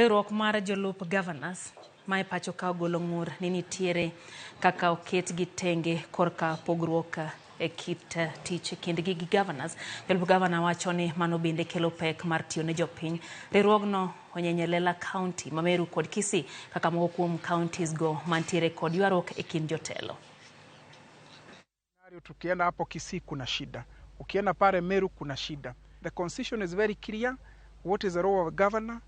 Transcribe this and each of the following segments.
Riwruok mar Jolup gavanas mae pacho ka ogolo ng'ur ni nitiere kaka oket gi tenge korka pogruok e kit tich kindgi gi gavanas. Jolup gavana wacho ni mano bende kelo pek mar tiyo ne jopiny. Riwruogno onyenye lela kaunti ma Meru kod Kisii kaka moko kuom kaontis go mantiere kod ywak e kind jotelo. Tukienda hapo Kisii kuna shida. Ukienda pale Meru kuna shida. The constitution is very clear. What is the role of a governor,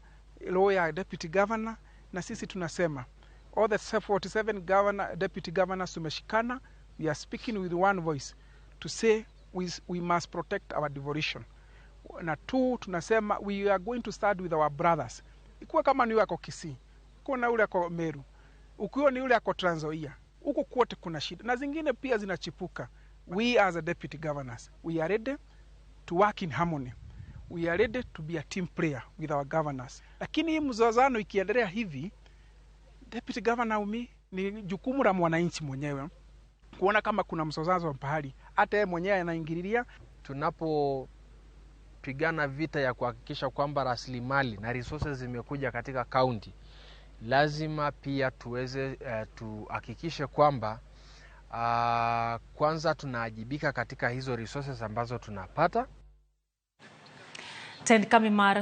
role ya deputy governor, na sisi tunasema all the 47 governor, deputy governors tumeshikana. We are speaking with one voice to say we must protect our devolution. Na two, tunasema we are going to start with our brothers. Ikuwa kama ni wako Kisii, ukiwa na ule ako Meru, ukiwa ni ule ako Trans Nzoia, huko kwote kuna shida na zingine pia zinachipuka. We as a deputy governors, we are ready to work in harmony. We are ready to be a team player with our governors. Lakini hii mzozano ikiendelea hivi, deputy governor ni jukumu la mwananchi mwenyewe kuona kama kuna mzozo pahali, hata yeye mwenyewe anaingililia. Tunapopigana vita ya kuhakikisha kwamba rasilimali na resources zimekuja katika county, lazima pia tuweze tuhakikishe kwamba kwanza tunaajibika katika hizo resources ambazo tunapata.